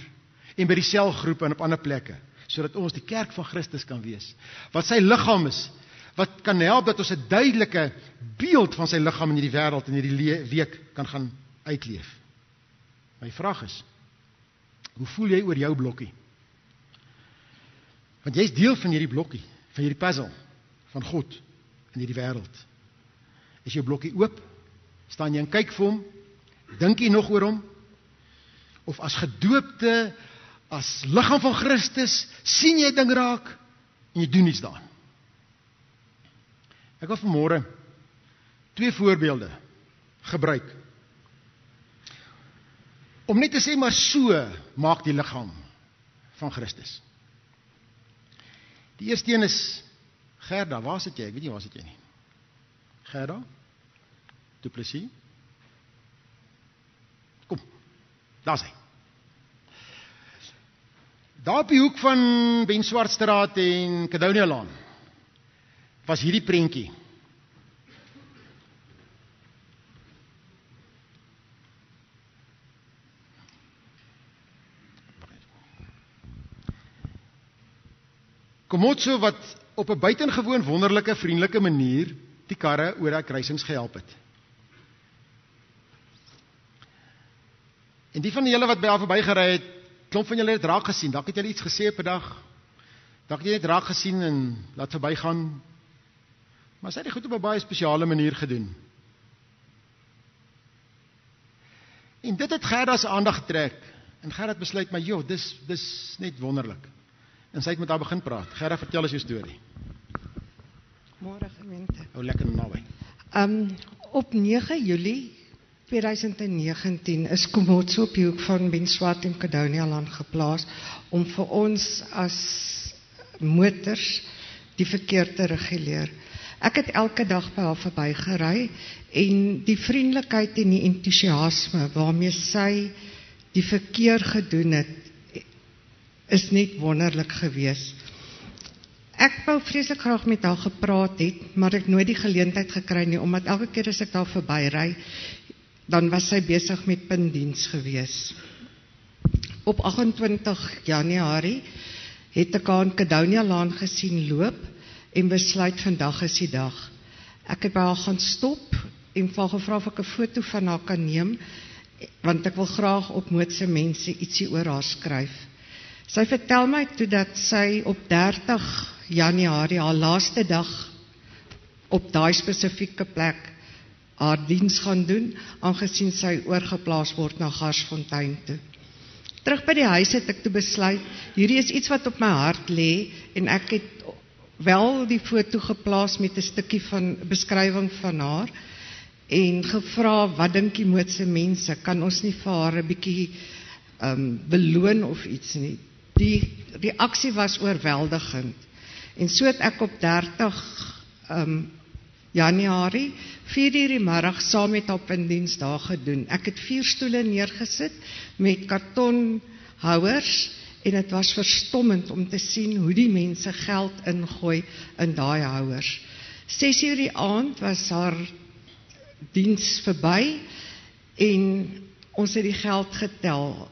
en by die selgroepe en op ander plekke, sodat ons die kerk van Christus kan wees. Wat sy liggaam is, wat kan help dat ons 'n duidelike beeld van sy liggaam in hierdie wêreld en hierdie week kan gaan uitleef. My vraag is, hoe voel jy oor jou blokkie? Want jy is deel van hierdie blokkie, van hierdie puzzle, van God in hierdie wêreld. Is jou blokkie oop? Staan jy en kyk vir hom? Dink jy nog oor hom? Of as gedoopte, as liggaam van Christus, sien jy ding raak, en jy doen iets daaraan? Ek wil vanmôre 2 voorbeelde gebruik, om net te sê, maar so maak die liggaam van Christus. Die eerste een is Gerda, waar sit jy? Ek weet nie waar sit jy nie. Gerda? Du Plessis? Kom, daar is hy. Daar op die hoek van Ben Swartstraat en Kadonialaan was hierdie prentjie. Komotso wat op 'n buitengewoon wonderlike, vriendelike manier die karre oor daai kruisings gehelp het. En die van julle wat by haar verbygery het, klomp van julle het raak gesien. Dalk het julle iets gesê op 'n dag. Dalk het jy net raak gesien en laat verbygaan. Maar sy het dit goed op 'n baie spesiale manier gedoen. En dit het Gerda se aandag getrek. En Gerda het besluit, maar joh, dis net wonderlik. En sy het met haar begin praat. Gerda, vertel ons jou storie. Môre gemeente. Hou lekker naby. Op 9 Julie 2019 is Komotso op die hoek van Ben Swart en Kadonialaan geplaas om vir ons as motors die verkeer te reguleer. Ek het elke dag by haar verbygery en die vriendelikheid en die entoesiasme waarmee sy die verkeer gedoen het, is net wonderlik gewees. Ek wou vreeslik graag met haar gepraat het, maar ek nooit die geleentheid gekry nie, omdat elke keer as ek daar verbyry, dan was sy besig met puntdiens gewees. Op 28 Januarie het ek haar in Kadonialaan gesien loop en besluit vandag is die dag. Ek het by haar gaan stop en vir haar gevra of ek 'n foto van haar kan neem, want ek wil graag op Mootse mense ietsie oor haar skryf. Sy vertel my toe dat sy op 30 Januarie, haar laaste dag op daai spesifieke plek, haar diens gaan doen, aangesien sy oorgeplaas word na Garsfontein toe. Terug by die huis het ek toe besluit, hierdie is iets wat op my hart lê, en ek het wel die foto geplaas met 'n stukkie van beskrywing van haar, en gevra, wat dink die Mootse mense, kan ons nie vir haar 'n bietjie beloon of iets nie. Die reaksie was oorweldigend. En so het ek op 30 Januarie 4:00 die middag saam met haar puntdiens daar gedoen. Ek het 4 stoele neergesit met kartonhouers en dit was verstommend om te sien hoe die mense geld ingooi in daai houers. 6:00 die aand was haar diens verby en ons het die geld getel.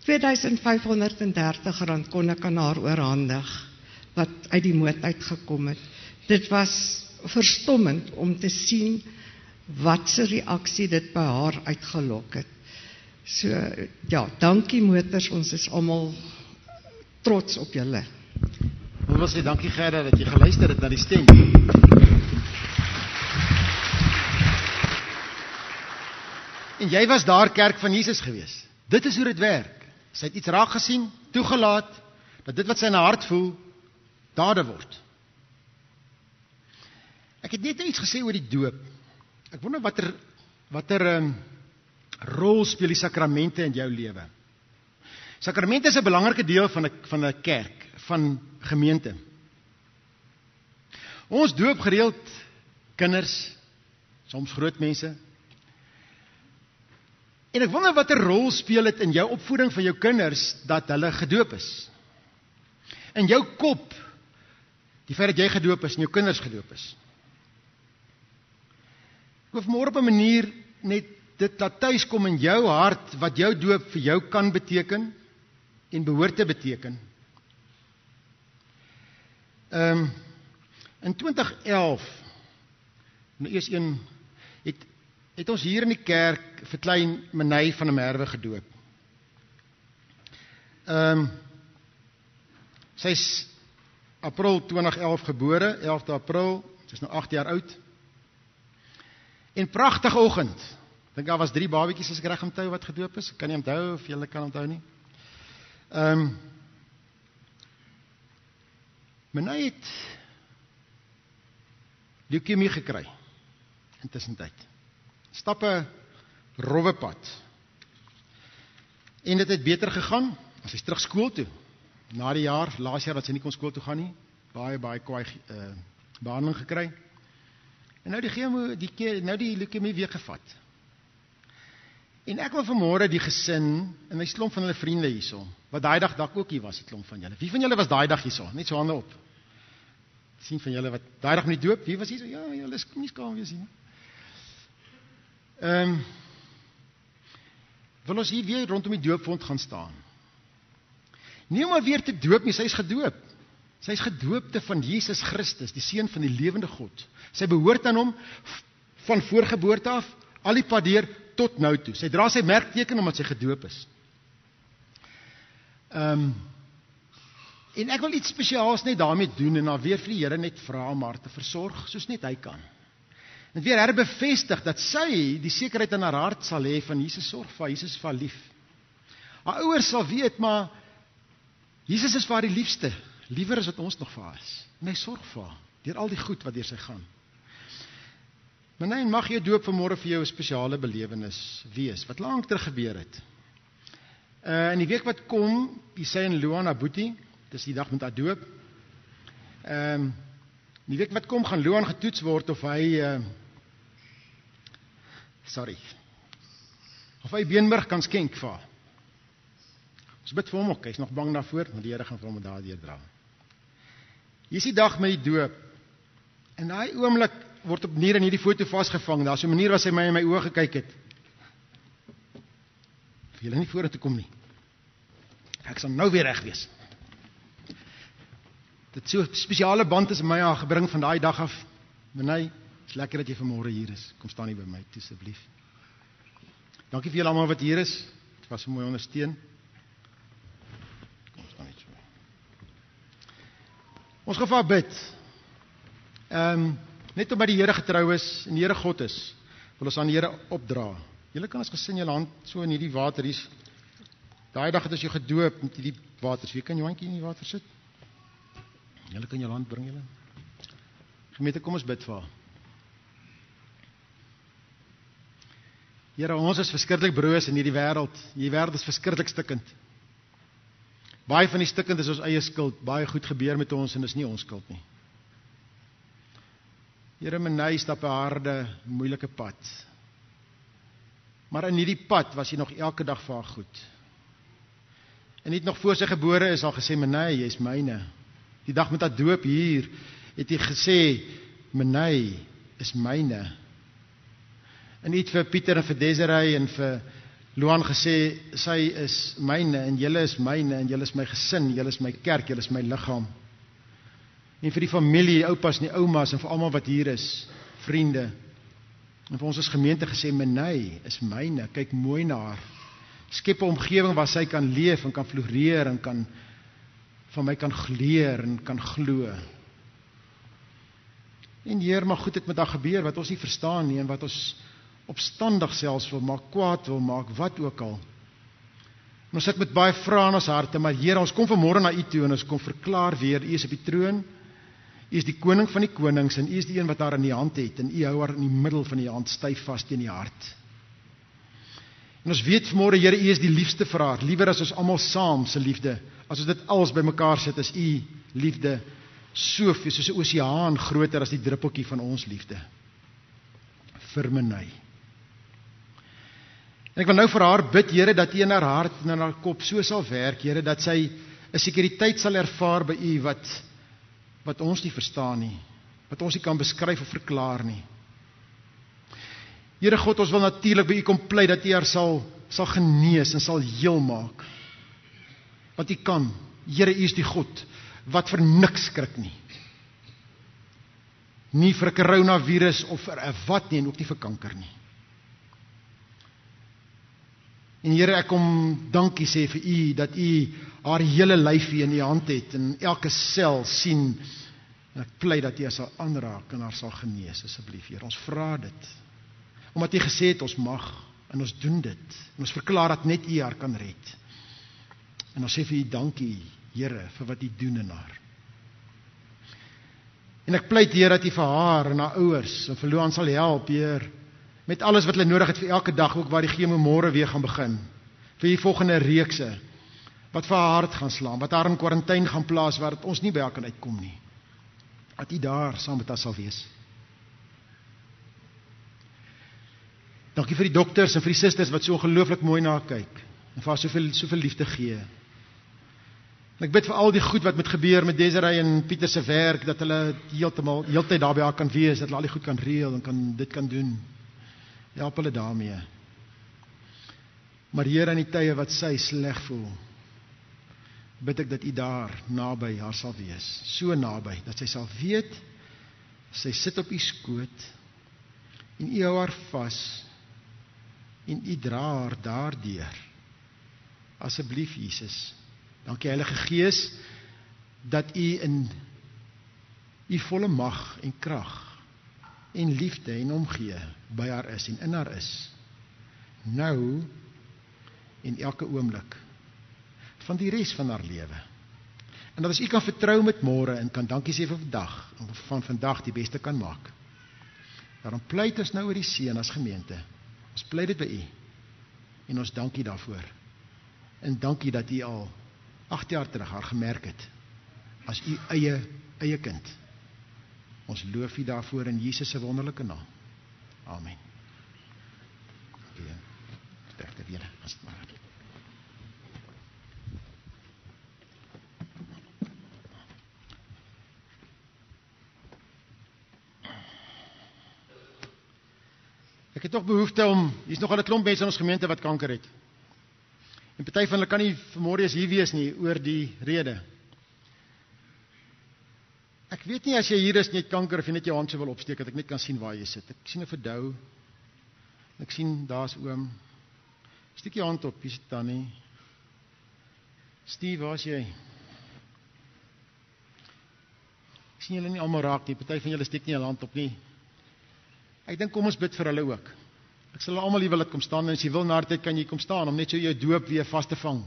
R2530 kon ek aan haar oorhandig, wat uit die moot uitgekom het. Dit was verstommend om te sien wat se reaksie dit by haar uitgelok het. So, ja, dankie motors, ons is almal trots op julle. Ek wil sê dankie Gerda dat jy geluister het na die stem. En jy was daar kerk van Jesus gewees. Dit is hoe dit werk. Sy het iets raak gesien, toegelaat, dat dit wat sy in haar hart voel, dade word. Ek het net iets gesê oor die doop. Ek wonder watter rol speel die sakramente in jou lewe. Sakramente is 'n belangrike deel van 'n kerk, van gemeente. Ons doop gereeld kinders, soms groot mense. En ek wonder wat 'n rol speel dit in jou opvoeding van jou kinders, dat hulle gedoop is. In jou kop, die feit dat jy gedoop is en jou kinders gedoop is. Ek wil vanmôre op 'n manier net dit laat tuis kom in jou hart, wat jou doop vir jou kan beteken, en behoort te beteken. In 2011, nou eers het ons hier in die kerk vir klein Menei van der Merwe gedoop. Sy is April 2011 gebore, 11de April, sy is nou 8 jaar oud. En pragtige oggend, ek dink daar was 3 babietjies as ek reg onthou wat gedoop is, ek kan nie onthou of julle kan onthou nie. Menei het leukemie gekry, intussentyd. Stap 'n rowwe pad. En dit het beter gegaan, as sy is terug skool toe. Na die laas jaar dat sy nie kon skool toe gaan nie, baie kwaai behandeling gekry. En nou die leukemie weer gevat. En ek wil vanmôre die gesin, en my klomp van hulle vriende hierso, wat daai dag dalk ook hier was, 'n klomp van julle. Wie van julle was daai dag hierso? Net so hande op. Sien van julle wat daai dag met die doop, wie was hierso? Ja, julle is nie skaam wees nie. Wil ons hier weer rondom die doopvond gaan staan. Nie om maar weer te doop nie, sy is gedoop. Sy is gedoopte van Jesus Christus, die Seun van die lewende God. Sy behoort aan hom van voorgeboorte af, al die pad deur tot nou toe. Sy dra sy merkteken omdat sy gedoop is. En ek wil iets spesiaals net daarmee doen, en dan weer vir die Here net vra om haar te versorg, soos net hy kan. En weer herbevestig dat sy die sekerheid in haar hart sal hê van Jesus sorg vir haar, Jesus is vir haar lief. Haar ouers sal weet, maar Jesus is vir haar die liefste, liewer as wat ons nog vir haar is. En hy sorg vir haar, deur al die goed wat deur sy gaan. Maar mag jou doop vanmôre vir jou 'n spesiale belewenis wees, wat lank terug gebeur het. In die week wat kom, Isai en Luan Abuti, dis die dag met haar doop. Die week wat kom, gaan Luan getoets word of hy Beenburg kan skenk vir haar. Ons bid vir hom ook, hy is nog bang daarvoor, maar die Here gaan vir hom daardeur dra. Hier is die dag met die doop. En daai oomblik word op manier in hierdie foto vasgevang. Daar's 'n manier wat sy my in my oë gekyk het. Vir julle nie vorentoe kom nie. Ek sal nou weer reg wees. Dit so 'n spesiale band is in my gebring van daai dag af. Menei, is lekker dat jy vanmôre hier is. Kom staan hier by my, asseblief. Dankie vir julle almal wat hier is. Dit was so mooi ondersteun. Kom staan net so. Ons gaan vir bid. Net omdat die Here getrou is en die Here God is, wil ons aan die Here opdra. Julle kan as gesin julle hand so in hierdie water hier. Daai dag het as jy gedoop met hierdie water. Wie kan jou handjie in die water sit? Julle kan julle hand bring julle. Gemeente, kom ons bid vir haar. Here, ons is verskriklik broos in hierdie wêreld. Hierdie wêreld is verskriklik stikkend. Baie van die stikkend is ons eie skuld. Baie goed gebeur met ons en dis nie ons skuld nie. Here, Menei stap 'n harde, moeilike pad. Maar in hierdie pad was hy nog elke dag vir haar goed. En net nog voor sy gebore is al gesê, Menei, jy is myne. Die dag met haar doop hier, het hy gesê, Menei is myne. En iets vir Pieter en vir Desiree en vir Luan gesê, sy is myne en julle is myne en julle is my gesin, julle is my kerk, julle is my liggaam. En vir die familie, oupas en die oumas en vir almal wat hier is, vriende. En vir ons as gemeente gesê, Menei is myne, kyk mooi na haar. Skep 'n omgewing waar sy kan leef en kan floreer en kan van my kan gleer en kan glo. En Heer, maar goed het met haar gebeur wat ons nie verstaan nie en wat ons opstandig selfs wil maak, kwaad wil maak, wat ook al. En ons sit met baie vrae in ons harte, maar Heer, ons kom vanmôre na U toe en ons kom verklaar weer, U is op die troon. U is die koning van die konings en U is die een wat haar in die hand het en U hou haar in die middel van die hand styf vas teen die hart. En ons weet vanmôre, Here, U is die liefste vir haar, liewer as ons almal saam se liefde. As ons dit alles bymekaar sit, is U liefde soveel, soos 'n oseaan groter as die druppeltjie van ons liefde vir my. En ek wil nou vir haar bid, Here, dat U in haar hart en in haar kop so sal werk, Here, dat sy 'n sekuriteit sal ervaar by U wat ons nie verstaan nie, wat ons nie kan beskryf of verklaar nie. Here God, ons wil natuurlik by U kom pleit dat U haar sal genees en sal heel maak. Want U kan, Here, U is die God wat vir niks skrik nie. Nie vir 'n coronavirus of vir 'n wat nie, en ook nie vir kanker nie. En Here, ek kom dankie sê vir U, dat U haar hele lyfie in U hand het, en elke sel sien, en ek pleit dat U haar sal aanraak, en haar sal genees, asseblief, Here, ons vra dit, omdat U gesê het, ons mag, en ons doen dit, en ons verklaar dat net U haar kan red, en ons sê vir U dankie, Here, vir wat U doen in haar. En ek pleit, Here, dat U vir haar en haar ouers en vir Luan sal help, Heer, met alles wat hulle nodig het vir elke dag, ook waar die chemo môre weer gaan begin, vir die volgende reekse, wat vir haar hart gaan slaan, wat haar in kwarantyne gaan plaas, waar het ons nie by haar kan uitkom nie, dat U daar saam met haar sal wees. Dankie vir die dokters en vir die susters, wat so ongelooflik mooi na haar kyk, en vir haar soveel liefde gee. En ek bid vir al die goed wat moet gebeur met Desiree en Pieter se werk, dat hulle heeltyd daar by haar kan wees, dat hulle al die goed kan reël en dit kan doen. Help hulle daarmee. Maar Here, in die tye wat sy sleg voel, bid ek dat U daar naby haar sal wees, so naby, dat sy sal weet, sy sit op U skoot, en U hou haar vas, en U dra haar daardeur. Asseblief Jesus, dankie Heilige Gees, dat U in U volle mag en krag, en liefde en omgee, by haar is en in haar is, nou, en elke oomblik, van die res van haar lewe. En dat as U kan vertrou met môre, en kan dankie sê vir vandag, en van vandag die beste kan maak. Daarom pleit ons nou oor die seën as gemeente. Ons pleit dit by U, en ons dankie daarvoor. En dankie dat U al 8 jaar terug haar gemerk het, as U eie kind. Ons loof U daarvoor in Jesus se wonderlike naam. Amen. Sterkte weer, as het maar. Ek het toch behoefte om, hier is nogal 'n klomp mense in ons gemeente wat kanker het. En party van hulle kan nie vanmôre eens hier wees nie, oor die rede. Ek weet nie as jy hier is net kanker, of jy net jou hand so wil opsteek, dat ek net kan sien waar jy sit. Ek sien 'n verdou, ek sien, daar's oom. Steek jou hand op, hier sit Tannie. Steve, waar is jy? Ek sien julle nie almal raak nie, party van julle steek nie julle hand op nie. Ek dink kom ons bid vir hulle ook. Ek sal almal hier wil laat kom staan, en as jy wil na tyd kan jy kom staan, om net so jou doop weer vas te vang.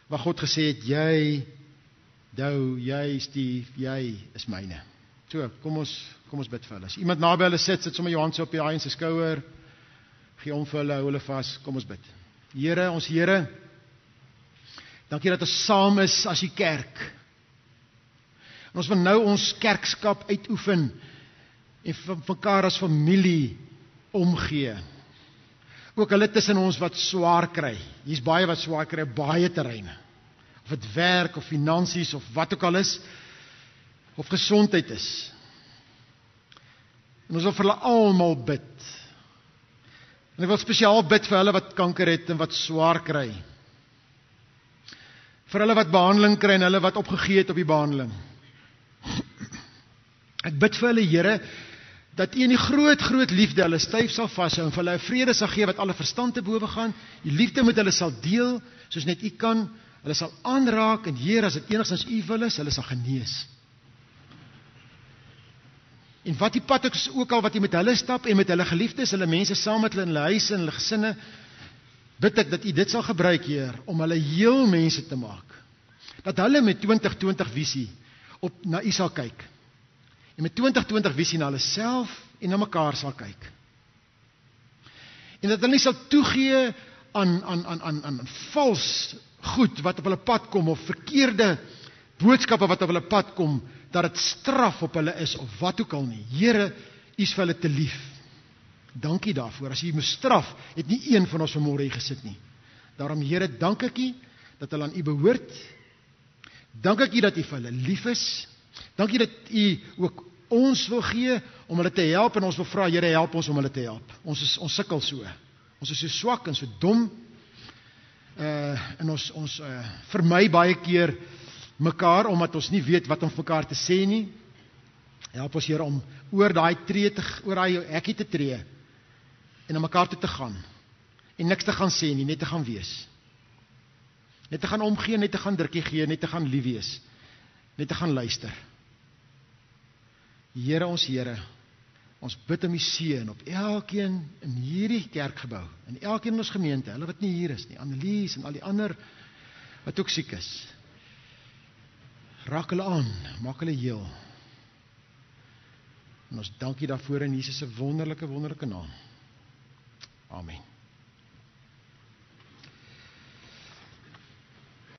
Waar God gesê het, jy, Dou, jy, Steve, jy is myne. So, kom ons bid vir hulle. As iemand naby hulle sit sommer jou hand so op die haai en sy skouer, gee om vir hulle, hou hulle vas, kom ons bid. Here, ons Here, dankie dat ons saam is as die kerk. En ons wil nou ons kerkskap uitoefen, en van mekaar as familie omgee. Ook hulle tussen ons wat swaar kry. Hier's baie wat swaar kry op baie terreine. Of dit werk, of finansies, of wat ook al is, of gesondheid is. En ons wil vir hulle almal bid. En ek wil spesiaal bid vir hulle wat kanker het en wat swaar kry. Vir hulle wat behandeling kry en hulle wat opgegee het op die behandeling. Ek bid vir hulle, Here, dat U in die groot liefde hulle styf sal vashou en vir hulle 'n vrede sal gee wat alle verstand te bowe gaan. Die liefde met hulle sal deel, soos net U kan. Hulle sal aanraak, en Heer, as dit enigstens U wil is, hulle sal genees. En wat die pad ook al wat U met hulle stap, en met hulle geliefdes, hulle mense saam met hulle in hulle huise en hulle gesinne, bid ek dat U dit sal gebruik, Heer, om hulle heel mense te maak. Dat hulle met 2020 visie na U sal kyk. En met 2020 visie na hulle self en na mekaar sal kyk. En dat hulle nie sal toegee aan vals goed wat op hulle pad kom, of verkeerde boodskappe wat op hulle pad kom, dat dit straf op hulle is, of wat ook al nie. Here, U is vir hulle te lief. Dankie daarvoor. As U moes straf, het nie een van ons vanmôre hier gesit nie. Daarom, Here, dank ek U, dat hulle aan U behoort. Dank ek U dat U vir hulle lief is. Dankie dat U ook ons wil gee om hulle te help, en ons wil vra, Here, help ons om hulle te help. Ons sukkel so. Ons is so swak en so dom, en ons vermy baie keer mekaar, omdat ons nie weet wat om vir mekaar te sê nie. Help ons, Here, om oor daai hekkie te tree, en na mekaar toe te gaan, en niks te gaan sê nie, net te gaan wees. Net te gaan omgee, net te gaan drukkie gee, net te gaan lief wees, net te gaan luister. Here, ons bid om U seën op elkeen in hierdie kerkgebou, en elkeen in ons gemeente, hulle wat nie hier is nie, Annelies en al die ander wat ook siek is. Raak hulle aan, maak hulle heel. En ons dank U daarvoor in Jesus se wonderlike naam. Amen.